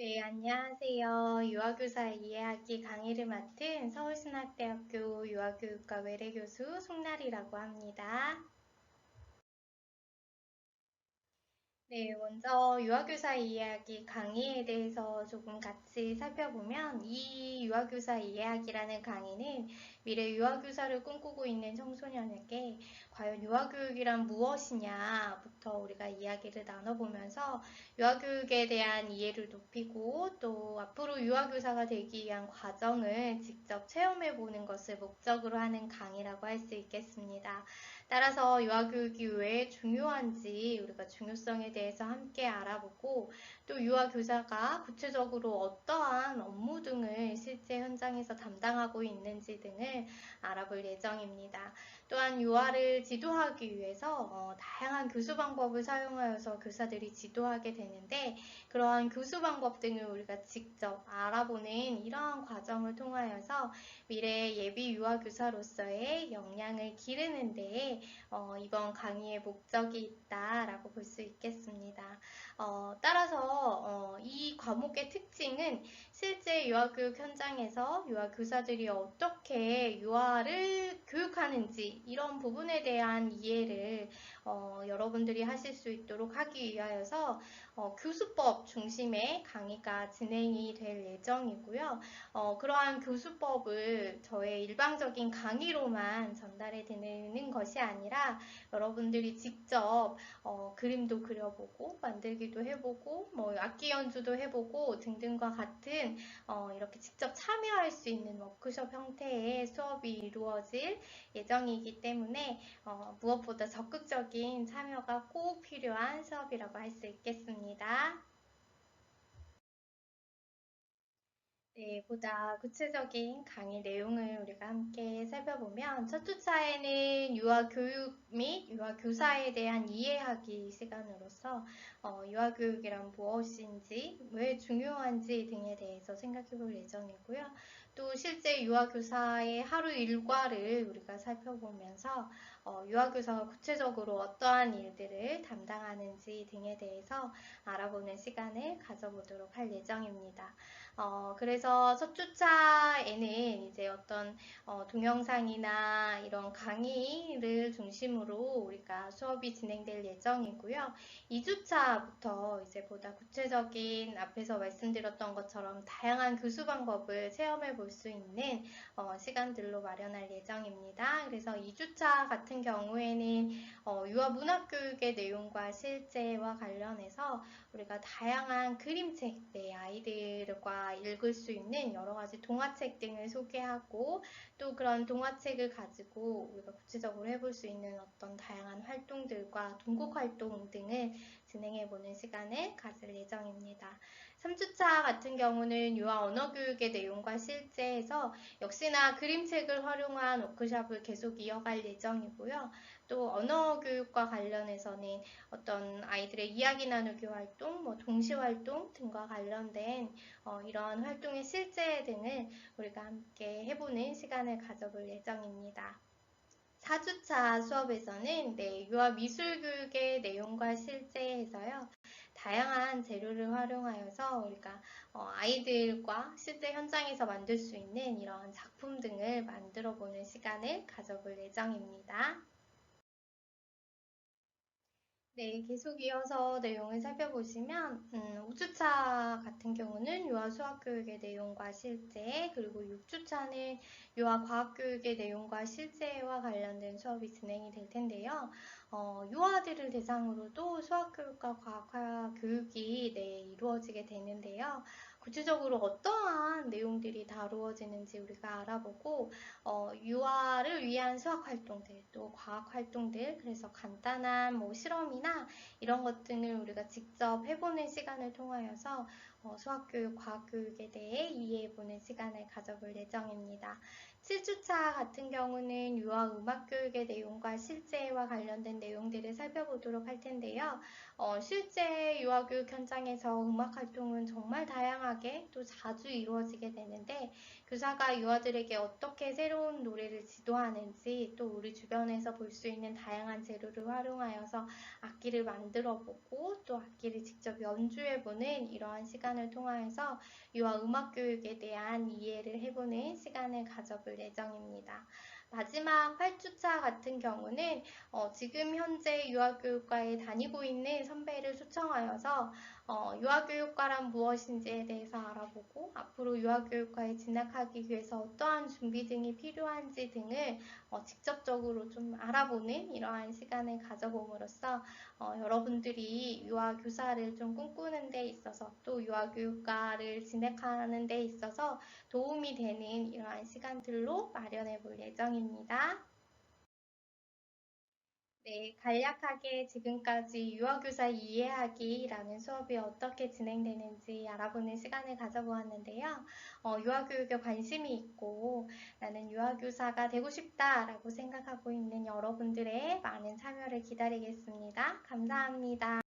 네, 안녕하세요. 유아교사 이해하기 강의를 맡은 서울신학대학교 유아교육과 외래교수 송나리라고 합니다. 네, 먼저 유아교사 이해하기 강의에 대해서 조금 같이 살펴보면 이 유아교사 이해하기라는 강의는 미래 유아교사를 꿈꾸고 있는 청소년에게 과연 유아교육이란 무엇이냐부터 우리가 이야기를 나눠보면서 유아교육에 대한 이해를 높이고 또 앞으로 유아교사가 되기 위한 과정을 직접 체험해보는 것을 목적으로 하는 강의라고 할 수 있겠습니다. 따라서 유아교육이 왜 중요한지 우리가 중요성에 대해서 함께 알아보고 또 유아교사가 구체적으로 어떠한 업무 등을 실제 현장에서 담당하고 있는지 등을 알아볼 예정입니다. 또한 유아를 지도하기 위해서 다양한 교수 방법을 사용하여서 교사들이 지도하게 되는데 그러한 교수 방법 등을 우리가 직접 알아보는 이러한 과정을 통하여서 미래 예비 유아교사로서의 역량을 기르는 데에 이번 강의의 목적이 있다라고 볼 수 있겠습니다. 따라서 이 과목의 특징은 실제 유아교육 현장에서 유아교사들이 어떻게 유아를 교육하는지 이런 부분에 대한 이해를 여러분들이 하실 수 있도록 하기 위하여서 교수법 중심의 강의가 진행이 될 예정이고요. 그러한 교수법을 저의 일방적인 강의로만 전달해 드리는 것이 아니라 여러분들이 직접 그림도 그려보고 만들기도 해보고 뭐 악기 연주도 해보고 등등과 같은 이렇게 직접 참여할 수 있는 워크숍 형태의 수업이 이루어질 예정이기 때문에 무엇보다 적극적인 참여가 꼭 필요한 수업이라고 할 수 있겠습니다. 네, 보다 구체적인 강의 내용을 우리가 함께 살펴보면 첫 주차에는 유아교육 및 유아교사에 대한 이해하기 시간으로서 유아교육이란 무엇인지, 왜 중요한지 등에 대해서 생각해 볼 예정이고요. 또 실제 유아교사의 하루 일과를 우리가 살펴보면서 유아교사가 구체적으로 어떠한 일들을 담당하는지 등에 대해서 알아보는 시간을 가져보도록 할 예정입니다. 그래서 첫 주차에는 이제 어떤 동영상이나 이런 강의를 중심으로 우리가 수업이 진행될 예정이고요. 2주차부터 이제 보다 구체적인 앞에서 말씀드렸던 것처럼 다양한 교수 방법을 체험해 볼 수 있는 시간들로 마련할 예정입니다. 그래서 2주차 같은 경우에는 유아문학교육의 내용과 실제와 관련해서 우리가 다양한 그림책, 네, 아이들과 읽을 수 있는 여러 가지 동화책 등을 소개하고 또 그런 동화책을 가지고 우리가 구체적으로 해볼 수 있는 어떤 다양한 활동들과 동국 활동 등을 진행해보는 시간을 가질 예정입니다. 3주차 같은 경우는 유아 언어교육의 내용과 실제에서 역시나 그림책을 활용한 워크숍을 계속 이어갈 예정이고요. 또 언어교육과 관련해서는 어떤 아이들의 이야기 나누기 활동, 뭐 동시 활동 등과 관련된 이런 활동의 실제 등을 우리가 함께 해보는 시간을 가져볼 예정입니다. 4주차 수업에서는 네, 유아 미술 교육의 내용과 실제에서요. 다양한 재료를 활용하여서 우리가 아이들과 실제 현장에서 만들 수 있는 이런 작품 등을 만들어 보는 시간을 가져볼 예정입니다. 네, 계속 이어서 내용을 살펴보시면 5주차 같은 경우는 유아 수학교육의 내용과 실제, 그리고 6주차는 유아 과학교육의 내용과 실제와 관련된 수업이 진행이 될 텐데요. 유아들을 대상으로도 수학교육과 과학교육이 네, 이루어지게 되는데요. 구체적으로 어떠한 내용들이 다루어지는지 우리가 알아보고 유아를 위한 수학 활동들, 또 과학 활동들, 그래서 간단한 뭐 실험이나 이런 것 등을 우리가 직접 해보는 시간을 통하여서 수학교육, 과학교육에 대해 이해해보는 시간을 가져볼 예정입니다. 7주차 같은 경우는 유아 음악교육의 내용과 실제와 관련된 내용들을 살펴보도록 할 텐데요. 실제 유아교육 현장에서 음악 활동은 정말 다양하게 또 자주 이루어지게 되는데, 교사가 유아들에게 어떻게 새로운 노래를 지도하는지, 또 우리 주변에서 볼 수 있는 다양한 재료를 활용하여서 악기를 만들어 보고 또 악기를 직접 연주해 보는 이러한 시간을 통하여서 유아 음악 교육에 대한 이해를 해보는 시간을 가져볼 예정입니다. 마지막 8주차 같은 경우는 지금 현재 유아교육과에 다니고 있는 선배를 초청하여서 유아교육과란 무엇인지에 대해서 알아보고 앞으로 유아교육과에 진학하기 위해서 어떠한 준비 등이 필요한지 등을 직접적으로 좀 알아보는 이러한 시간을 가져봄으로써 여러분들이 유아교사를 좀 꿈꾸는 데 있어서 또 유아교육과를 진학하는 데 있어서 도움이 되는 이러한 시간들로 마련해 볼 예정입니다. 네, 간략하게 지금까지 유아교사 이해하기라는 수업이 어떻게 진행되는지 알아보는 시간을 가져보았는데요. 유아교육에 관심이 있고 나는 유아교사가 되고 싶다라고 생각하고 있는 여러분들의 많은 참여를 기다리겠습니다. 감사합니다.